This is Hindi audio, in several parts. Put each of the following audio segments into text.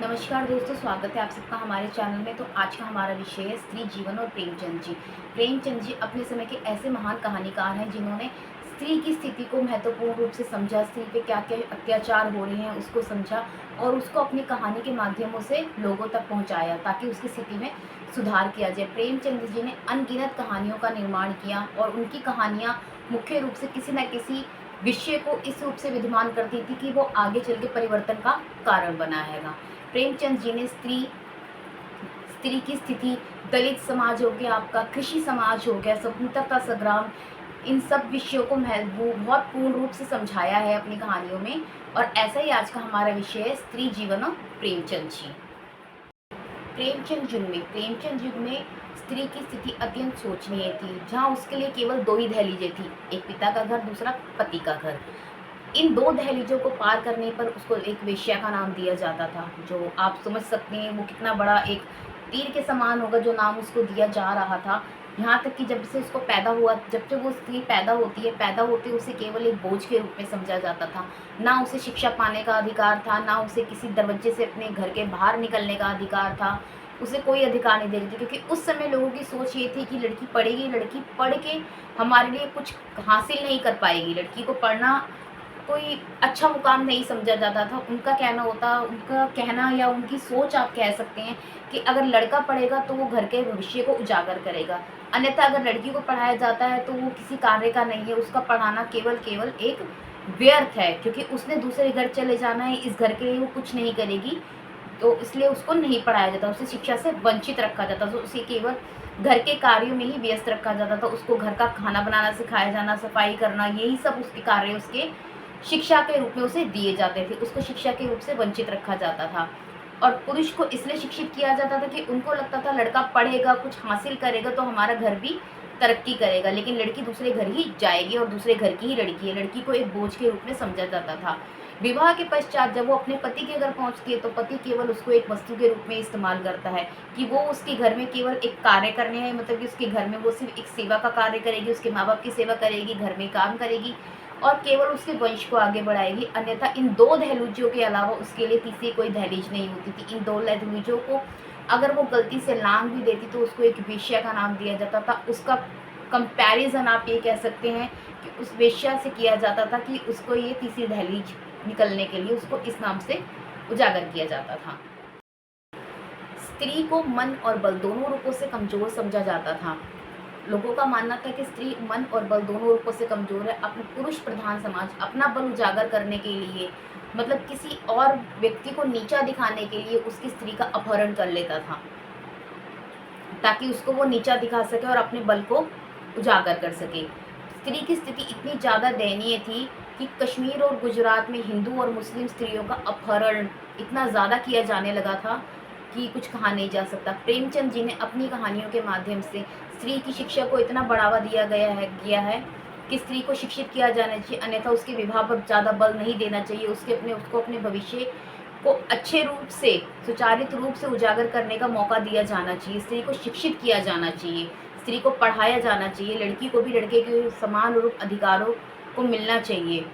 नमस्कार दोस्तों, स्वागत है आप सबका हमारे चैनल में। तो आज का हमारा विषय है स्त्री जीवन और प्रेमचंद जी। प्रेमचंद जी अपने समय के ऐसे महान कहानीकार हैं जिन्होंने स्त्री की स्थिति को महत्वपूर्ण रूप से समझा, स्त्री पे क्या क्या अत्याचार हो रहे हैं उसको समझा और उसको अपनी कहानी के माध्यमों से लोगों तक पहुंचाया ताकि उसकी स्थिति में सुधार किया जाए। प्रेमचंद जी ने अनगिनत कहानियों का निर्माण किया और उनकी कहानियाँ मुख्य रूप से किसी न किसी विषय को इस रूप से विद्यमान करती थी कि वो आगे चल के परिवर्तन का कारण बनाएगा। प्रेमचंद जी ने स्त्री स्त्री की स्थिति, दलित समाज हो गया, आपका कृषि समाज हो गया, स्वतंत्रता संग्राम, इन सब विषयों को बहुत पूर्ण रूप से समझाया है अपनी कहानियों में। और ऐसा ही आज का हमारा विषय है स्त्री जीवन और प्रेमचंद जी। प्रेमचंद युग में स्त्री की स्थिति अत्यंत शोचनीय थी, जहाँ उसके लिए केवल दो ही दहलीजें थी, एक पिता का घर, दूसरा पति का घर। इन दो दहलीजों को पार करने पर उसको एक वेश्या का नाम दिया जाता था, जो आप समझ सकते हैं वो कितना बड़ा एक तीर के समान होगा जो नाम उसको दिया जा रहा था। यहाँ तक कि जब से उसको पैदा हुआ, जब से वो स्त्री पैदा होती है, पैदा होते उसे केवल एक बोझ के रूप में समझा जाता था। ना उसे शिक्षा पाने का अधिकार था, ना उसे किसी दरवाजे से अपने घर के बाहर निकलने का अधिकार था। उसे कोई अधिकार नहीं दे रही थी, क्योंकि उस समय लोगों की सोच ये थी कि लड़की पढ़ेगी, लड़की पढ़ के हमारे लिए कुछ हासिल नहीं कर पाएगी, लड़की को पढ़ना कोई अच्छा मुकाम नहीं समझा जाता था। उनका कहना या उनकी सोच आप कह सकते हैं कि अगर लड़का पढ़ेगा तो वो घर के भविष्य को उजागर करेगा, अन्यथा अगर लड़की को पढ़ाया जाता है तो वो किसी कार्य का नहीं है, उसका पढ़ाना केवल केवल एक व्यर्थ है, क्योंकि उसने दूसरे घर चले जाना है, इस घर के लिए वो कुछ नहीं करेगी, तो इसलिए उसको नहीं पढ़ाया जाता, उसे शिक्षा से वंचित रखा जाता। तो उसे केवल घर के कार्यों में ही व्यस्त रखा जाता था। उसको घर का खाना बनाना सिखाया जाना, सफाई करना, यही सब उसके कार्य उसके शिक्षा के रूप में उसे दिए जाते थे। उसको शिक्षा के रूप से वंचित रखा जाता था। और पुरुष को इसलिए शिक्षित किया जाता था कि उनको लगता था लड़का पढ़ेगा, कुछ हासिल करेगा तो हमारा घर भी तरक्की करेगा, लेकिन लड़की दूसरे घर ही जाएगी और दूसरे घर की ही लड़की है। लड़की को एक बोझ के रूप में समझा जाता था। विवाह के पश्चात जब वो अपने पति के घर पहुंचती है तो पति केवल उसको एक वस्तु के रूप में इस्तेमाल करता है, कि वो उसके घर में केवल एक कार्य करने है, मतलब कि उसके घर में वो सिर्फ एक सेवा का कार्य करेगी, उसके माँ बाप की सेवा करेगी, घर में काम करेगी और केवल उसके वंश को आगे बढ़ाएगी। अन्यथा इन दो दहलीजों के अलावा उसके लिए तीसरी कोई दहलीज नहीं होती थी। इन दो दहलीजों को अगर वो गलती से लांघ भी देती तो उसको एक वेश्या का नाम दिया जाता था। उसका कंपैरिजन आप ये कह सकते हैं कि उस वेश्या से किया जाता था, कि उसको ये तीसरी दहलीज निकलने के लिए उसको इस नाम से उजागर किया जाता था। स्त्री को मन और बल दोनों रूपों से कमजोर समझा जाता था। लोगों का मानना था कि स्त्री मन और बल दोनों रूपों से कमजोर है। अपने पुरुष प्रधान समाज अपना बल उजागर करने के लिए, मतलब किसी और व्यक्ति को नीचा दिखाने के लिए, उसकी स्त्री का अपहरण कर लेता था ताकि उसको वो नीचा दिखा सके और अपने बल को उजागर कर सके। स्त्री की स्थिति इतनी ज़्यादा दयनीय थी कि कश्मीर और गुजरात में हिंदू और मुस्लिम स्त्रियों का अपहरण इतना ज़्यादा किया जाने लगा था कि कुछ कहा नहीं जा सकता। प्रेमचंद जी ने अपनी कहानियों के माध्यम से स्त्री की शिक्षा को इतना बढ़ावा दिया है कि स्त्री को शिक्षित किया जाना चाहिए, अन्यथा उसके विवाह पर ज़्यादा बल नहीं देना चाहिए। उसको अपने भविष्य को अच्छे रूप से, सुचारित रूप से उजागर करने का मौका दिया जाना चाहिए। स्त्री को शिक्षित किया जाना चाहिए, स्त्री को पढ़ाया जाना चाहिए, लड़की को भी लड़के के समान रूप अधिकारों को मिलना चाहिए,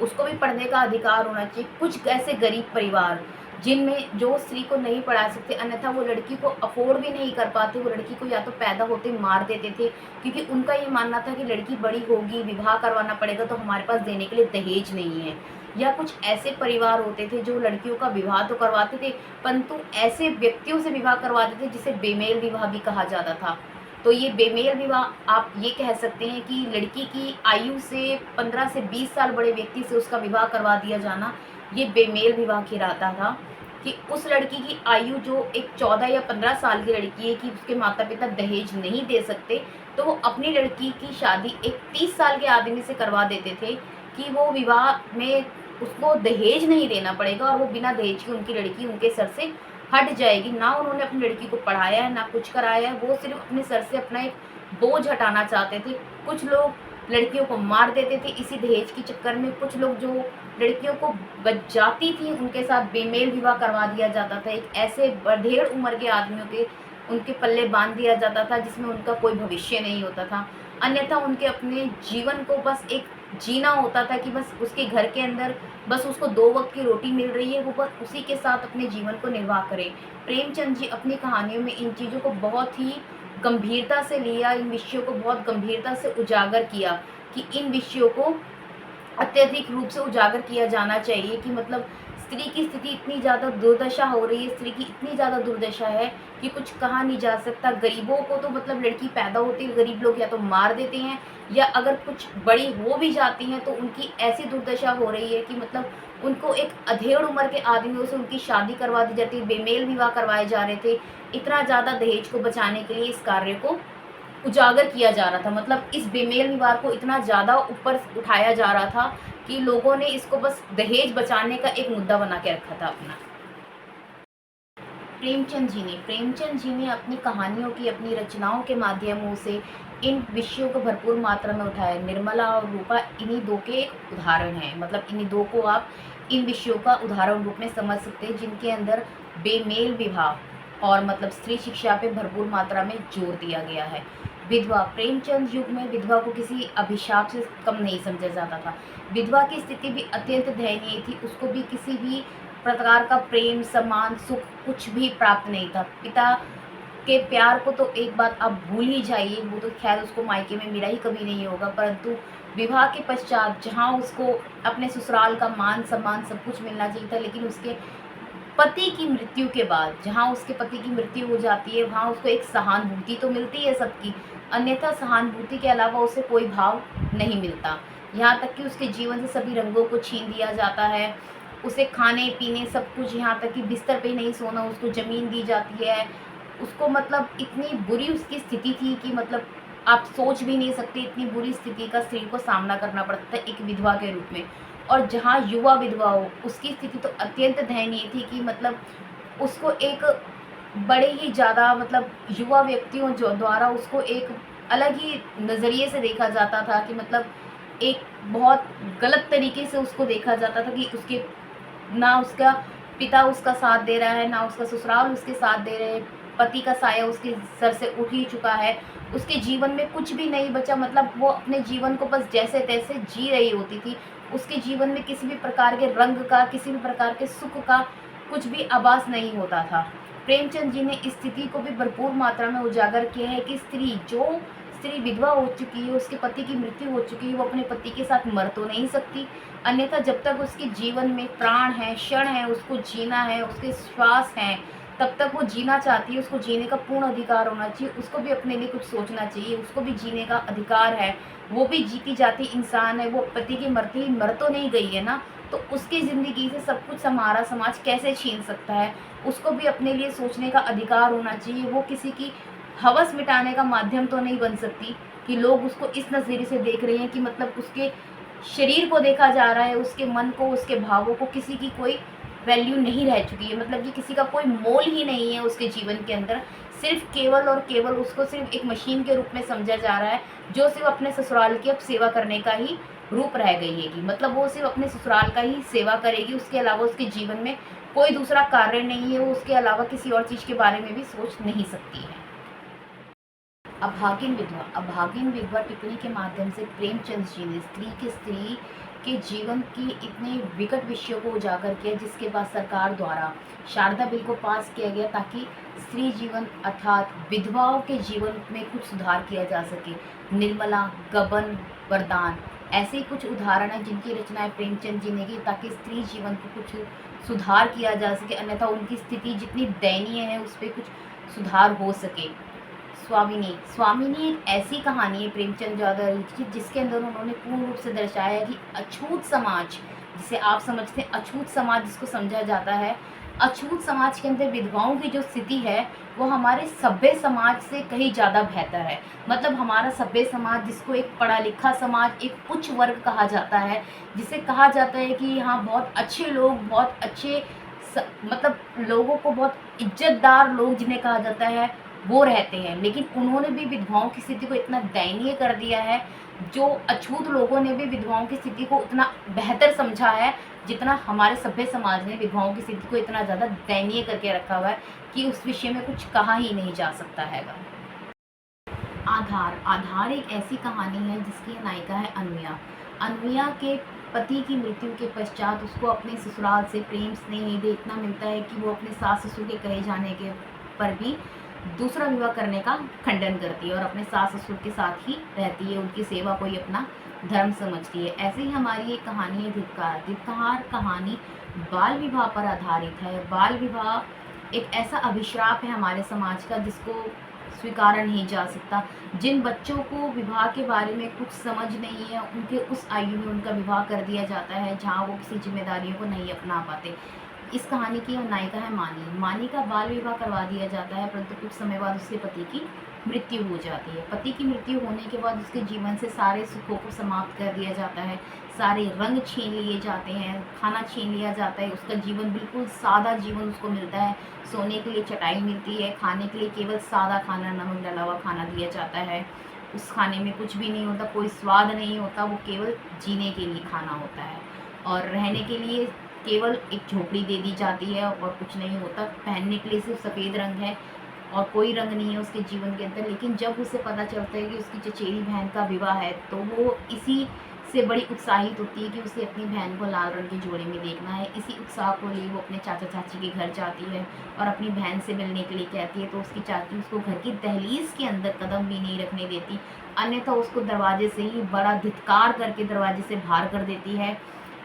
उसको भी पढ़ने का अधिकार होना चाहिए। कुछ ऐसे गरीब परिवार जिनमें जो स्त्री को नहीं पढ़ा सकते, अन्यथा वो लड़की को अफोर्ड भी नहीं कर पाते, वो लड़की को या तो पैदा होते मार देते थे, क्योंकि उनका ये मानना था कि लड़की बड़ी होगी, विवाह करवाना पड़ेगा तो हमारे पास देने के लिए दहेज नहीं है। या कुछ ऐसे परिवार होते थे जो लड़कियों का विवाह तो करवाते थे, परंतु ऐसे व्यक्तियों से विवाह करवाते थे जिसे बेमेल विवाह भी कहा जाता था। तो ये बेमेल विवाह आप ये कह सकते हैं कि लड़की की आयु से 15 से 20 साल बड़े व्यक्ति से उसका विवाह करवा दिया जाना, ये बेमेल विवाह कहलाता था। कि उस लड़की की आयु जो एक 14 या 15 साल की लड़की है, कि उसके माता पिता दहेज नहीं दे सकते, तो वो अपनी लड़की की शादी एक 30 साल के आदमी से करवा देते थे कि वो विवाह में उसको दहेज नहीं देना पड़ेगा और वो बिना दहेज की उनकी लड़की उनके सर से हट जाएगी। ना उन्होंने अपनी लड़की को पढ़ाया है, ना कुछ कराया है, वो सिर्फ अपने सर से अपना एक बोझ हटाना चाहते थे। कुछ लोग लड़कियों को मार देते थे इसी दहेज के चक्कर में। कुछ लोग जो लड़कियों को बच जाती थी उनके साथ बेमेल विवाह करवा दिया जाता था। एक ऐसे बढ़ेड़ उम्र के आदमियों के उनके पल्ले बांध दिया जाता था जिसमें उनका कोई भविष्य नहीं होता था, अन्यथा उनके अपने जीवन को बस एक जीना होता था कि बस उसके घर के अंदर बस उसको 2 वक़्त की रोटी मिल रही है, वो बस उसी के साथ अपने जीवन को निर्वाह करे। प्रेमचंद जी अपनी कहानियों में इन चीज़ों को बहुत ही गंभीरता से लिया, इन विषयों को बहुत गंभीरता से उजागर किया कि इन विषयों को अत्यधिक रूप से उजागर किया जाना चाहिए कि मतलब स्त्री की स्थिति इतनी ज़्यादा दुर्दशा हो रही है, स्त्री की इतनी ज़्यादा दुर्दशा है कि कुछ कहा नहीं जा सकता। गरीबों को तो मतलब लड़की पैदा होती है, गरीब लोग या तो मार देते हैं या अगर कुछ बड़ी हो भी जाती हैं तो उनकी ऐसी दुर्दशा हो रही है कि मतलब उनको एक अधेड़ उम्र के आदमियों से उनकी शादी करवा दी जाती है, बेमेल विवाह करवाए जा रहे थे। इतना ज़्यादा दहेज को बचाने के लिए इस कार्य को उजागर किया जा रहा था, मतलब इस बेमेल विवाह को इतना ज़्यादा ऊपर उठाया जा रहा था कि लोगों ने इसको बस दहेज बचाने का एक मुद्दा बना के रखा था अपना। प्रेमचंद जी ने अपनी कहानियों की, अपनी रचनाओं के माध्यमों से इन विषयों को भरपूर मात्रा में उठाया। निर्मला और रूपा इन्हीं दो के एक उदाहरण हैं, मतलब इन्हीं दो को आप इन विषयों का उदाहरण रूप में समझ सकते हैं जिनके अंदर बेमेल विवाह और मतलब स्त्री शिक्षा पे भरपूर मात्रा में जोर दिया गया है। विधवा, प्रेमचंद युग में विधवा को किसी अभिशाप से कम नहीं समझा जाता था। विधवा की स्थिति भी अत्यंत दयनीय थी, उसको भी किसी भी प्रकार का प्रेम, सम्मान, सुख कुछ भी प्राप्त नहीं था। पिता के प्यार को तो एक बात आप भूल ही जाइए, वो तो खैर उसको मायके में मिला ही कभी नहीं होगा, परंतु विवाह के पश्चात जहाँ उसको अपने ससुराल का मान सम्मान सब कुछ मिलना चाहिए था, लेकिन उसके पति की मृत्यु के बाद जहाँ उसके पति की मृत्यु हो जाती है वहाँ उसको एक सहानुभूति तो मिलती है सबकी, अन्यथा सहानुभूति के अलावा उसे कोई भाव नहीं मिलता। यहाँ तक कि उसके जीवन से सभी रंगों को छीन दिया जाता है, उसे खाने पीने सब कुछ, यहाँ तक कि बिस्तर पे नहीं सोना, उसको ज़मीन दी जाती है। उसको मतलब इतनी बुरी उसकी स्थिति थी कि मतलब आप सोच भी नहीं सकते, इतनी बुरी स्थिति का स्त्री को सामना करना पड़ता था एक विधवा के रूप में। और जहाँ युवा विधवा हो उसकी स्थिति तो अत्यंत दयनीय थी कि मतलब उसको एक बड़े ही ज़्यादा मतलब युवा व्यक्तियों जो द्वारा उसको एक अलग ही नज़रिए से देखा जाता था कि मतलब एक बहुत गलत तरीके से उसको देखा जाता था कि उसके ना उसका पिता उसका साथ दे रहा है, ना उसका ससुराल उसके साथ दे रहे हैं, पति का साया उसके सर से उठ ही चुका है, उसके जीवन में कुछ भी नहीं बचा, मतलब वो अपने जीवन को बस जैसे तैसे जी रही होती थी। उसके जीवन में किसी भी प्रकार के रंग का, किसी भी प्रकार के सुख का कुछ भी आभास नहीं होता था। प्रेमचंद जी ने इस स्थिति को भी भरपूर मात्रा में उजागर किया है कि स्त्री विधवा हो चुकी है, उसके पति की मृत्यु हो चुकी है, वो अपने पति के साथ मर तो नहीं सकती, अन्यथा जब तक उसके जीवन में प्राण है, क्षण है, उसको जीना है, उसके श्वास हैं, तब तक वो जीना चाहती है, उसको जीने का पूर्ण अधिकार होना चाहिए, उसको भी अपने लिए कुछ सोचना चाहिए, उसको भी जीने का अधिकार है। वो भी जीती जाती इंसान है, वो पति की मरते ही मर तो नहीं गई है ना, तो उसकी ज़िंदगी से सब कुछ हमारा समाज कैसे छीन सकता है? उसको भी अपने लिए सोचने का अधिकार होना चाहिए, वो किसी की हवस मिटाने का माध्यम तो नहीं बन सकती कि लोग उसको इस नज़रिए से देख रहे हैं कि मतलब उसके शरीर को देखा जा रहा है, उसके मन को, उसके भावों को किसी की कोई वैल्यू नहीं रह चुकी है, मतलब कि किसी का कोई मोल ही नहीं है उसके जीवन के अंदर। सिर्फ केवल और केवल उसको सिर्फ एक मशीन के रूप में समझा जा रहा है, जो सिर्फ अपने ससुराल की अब सेवा करने का ही रूप रह गई है कि मतलब वो सिर्फ अपने ससुराल का ही सेवा करेगी, उसके अलावा उसके जीवन में कोई दूसरा कार्य नहीं है, वो उसके अलावा किसी और चीज़ के बारे में भी सोच नहीं सकती है। अभागिन विधवा टिप्पणी के माध्यम से प्रेमचंद जी ने स्त्री के जीवन की इतने विकट विषयों को उजागर किया, जिसके बाद सरकार द्वारा शारदा बिल को पास किया गया ताकि स्त्री जीवन अर्थात विधवाओं के जीवन में कुछ सुधार किया जा सके। निर्मला, गबन, वरदान ऐसे ही कुछ उदाहरण हैं जिनकी रचनाएं प्रेमचंद जी ने की ताकि स्त्री जीवन को कुछ सुधार किया जा सके, अन्यथा उनकी स्थिति जितनी दयनीय है उस पर कुछ सुधार हो सके। स्वामिनी एक ऐसी कहानी है प्रेमचंद चौधरी की जिसके अंदर उन्होंने पूर्ण रूप से दर्शाया है कि अछूत समाज, जिसे आप समझते हैं अछूत समाज जिसको समझा जाता है, अछूत समाज के अंदर विधवाओं की जो स्थिति है वो हमारे सभ्य समाज से कहीं ज़्यादा बेहतर है। मतलब हमारा सभ्य समाज जिसको एक पढ़ा लिखा समाज, एक उच्च वर्ग कहा जाता है, जिसे कहा जाता है कि यहाँ बहुत अच्छे लोग, बहुत अच्छे मतलब लोगों को बहुत इज्जतदार लोग जिन्हें कहा जाता है वो रहते हैं, लेकिन उन्होंने भी विधवाओं की स्थिति को इतना दयनीय कर दिया है, जो अछूत लोगों ने भी विधवाओं की स्थिति को उतना बेहतर समझा है जितना हमारे सभ्य समाज ने विधवाओं की स्थिति को इतना ज़्यादा दयनीय करके रखा हुआ है कि उस विषय में कुछ कहा ही नहीं जा सकता हैगा। आधार एक ऐसी कहानी है जिसकी नायिका है अनुया। अनूया के पति की मृत्यु के पश्चात उसको अपने ससुराल से प्रेम स्नेह ये देखना मिलता है कि वो अपने सास ससुर के कहे जाने के पर भी दूसरा विवाह करने का खंडन करती है और अपने सास ससुर के साथ ही रहती है, उनकी सेवा को ही अपना धर्म समझती है। ऐसे ही हमारी एक कहानी है धिक्कार। धिक्कार कहानी बाल विवाह पर आधारित है। बाल विवाह एक ऐसा अभिश्राप है हमारे समाज का जिसको स्वीकारा नहीं जा सकता। जिन बच्चों को विवाह के बारे में कुछ समझ नहीं है, उनके उस आयु में उनका विवाह कर दिया जाता है जहाँ वो किसी जिम्मेदारियों को नहीं अपना पाते। इस कहानी की नायिका है मानी। मानी का बाल विवाह करवा दिया जाता है, परंतु कुछ समय बाद उसके पति की मृत्यु हो जाती है। पति की मृत्यु होने के बाद उसके जीवन से सारे सुखों को समाप्त कर दिया जाता है, सारे रंग छीन लिए जाते हैं, खाना छीन लिया जाता है। उसका जीवन बिल्कुल सादा जीवन उसको मिलता है। सोने के लिए चटाई मिलती है, खाने के लिए केवल सादा खाना, नमक डला हुआ खाना दिया जाता है। उस खाने में कुछ भी नहीं होता, कोई स्वाद नहीं होता, वो केवल जीने के लिए खाना होता है। और रहने के लिए केवल एक झोपड़ी दे दी जाती है और कुछ नहीं होता। पहनने के लिए सिर्फ सफ़ेद रंग है और कोई रंग नहीं है उसके जीवन के अंदर। लेकिन जब उसे पता चलता है कि उसकी चचेरी बहन का विवाह है, तो वो इसी से बड़ी उत्साहित होती है कि उसे अपनी बहन को लाल रंग के जोड़े में देखना है। इसी उत्साह को लिए वो अपने चाचा चाची के घर जाती है और अपनी बहन से मिलने के लिए कहती है। तो उसकी चाची उसको घर की दहलीज के अंदर कदम भी नहीं रखने देती, अन्यथा उसको दरवाजे से ही बड़ा धिक्कार करके दरवाजे से बाहर कर देती है।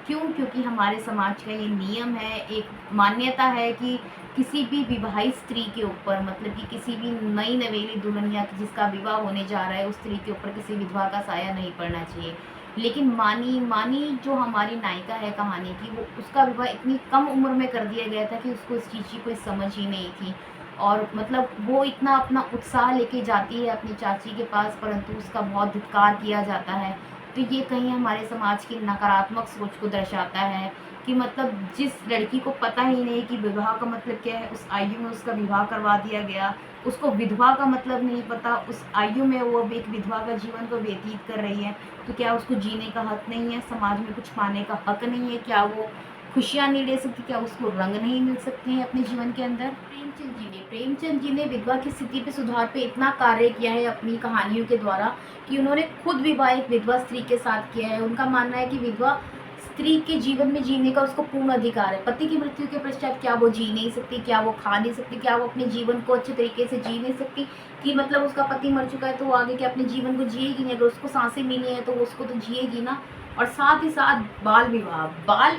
क्यों? क्योंकि हमारे समाज का ये नियम है, एक मान्यता है कि किसी भी विवाहित स्त्री के ऊपर, मतलब कि किसी भी नई नवेली दुल्हनिया जिसका विवाह होने जा रहा है, उस स्त्री के ऊपर किसी विधवा का साया नहीं पड़ना चाहिए। लेकिन मानी जो हमारी नायिका है कहानी की, वो उसका विवाह इतनी कम उम्र में कर दिया गया था कि उसको इस चीज़ की कोई समझ ही नहीं थी। और मतलब वो इतना अपना उत्साह लेके जाती है अपनी चाची के पास, परंतु उसका बहुत धिक्कार किया जाता है। तो ये कहीं हमारे समाज की नकारात्मक सोच को दर्शाता है कि मतलब जिस लड़की को पता ही नहीं कि विवाह का मतलब क्या है, उस आयु में उसका विवाह करवा दिया गया। उसको विधवा का मतलब नहीं पता, उस आयु में वो अब एक विधवा का जीवन को व्यतीत कर रही है। तो क्या उसको जीने का हक नहीं है? समाज में कुछ पाने का हक नहीं है? क्या वो खुशियाँ नहीं ले सकती? क्या उसको रंग नहीं मिल सकते हैं अपने जीवन के अंदर? प्रेमचंद जी ने विधवा की स्थिति पे सुधार पे इतना कार्य किया है अपनी कहानियों के द्वारा कि उन्होंने खुद विवाह एक विधवा स्त्री के साथ किया है। उनका मानना है कि विधवा स्त्री के जीवन में जीने का उसको पूर्ण अधिकार है। पति की मृत्यु के पश्चात क्या वो जी नहीं सकती? क्या वो खा नहीं सकती? क्या वो अपने जीवन को अच्छे तरीके से जी नहीं सकती? कि मतलब उसका पति मर चुका है तो वो आगे के अपने जीवन को जिएगी नहीं? अगर उसको सांसें मिली हैं तो वो उसको तो जिएगी ना। और साथ ही साथ बाल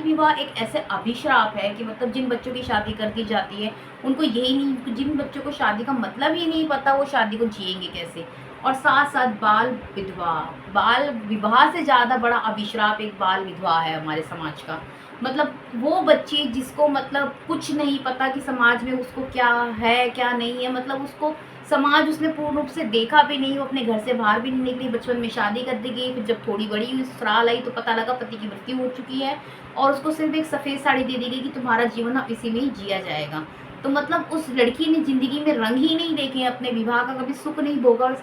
विवाह एक ऐसे अभिश्राप है कि मतलब जिन बच्चों की शादी कर दी जाती है, उनको यही नहीं, जिन बच्चों को शादी का मतलब ही नहीं पता, वो शादी को जिएंगे कैसे? और साथ साथ बाल विवाह से ज़्यादा बड़ा अभिश्राप एक बाल विधवा है हमारे समाज का। मतलब वो बच्चे जिसको मतलब कुछ नहीं पता कि समाज में उसको क्या है क्या नहीं है, मतलब उसको समाज उसने पूर्ण रूप से देखा भी नहीं, वो अपने घर से बाहर भी नहीं निकली, बचपन में शादी कर दी गई। फिर जब थोड़ी बड़ी हुई, ससुराल आई, तो पता लगा पति की मृत्यु हो चुकी है और उसको सिर्फ एक सफ़ेद साड़ी दे दी गई कि तुम्हारा जीवन अब इसी में ही जिया जाएगा। तो मतलब उस लड़की ने ज़िंदगी में रंग ही नहीं देखे, अपने विवाह का कभी सुख नहीं भोगा,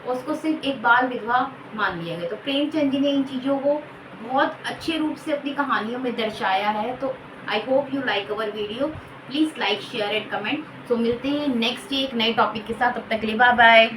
उसको सिर्फ एक बाल विधवा मान लिया गया। तो प्रेमचंद जी ने इन चीज़ों को बहुत अच्छे रूप से अपनी कहानियों में दर्शाया है। तो I hope you like our video. Please like share and comment. तो मिलते हैं नेक्स्ट डे एक नए टॉपिक के साथ। तब तक के लिए बाय बाय।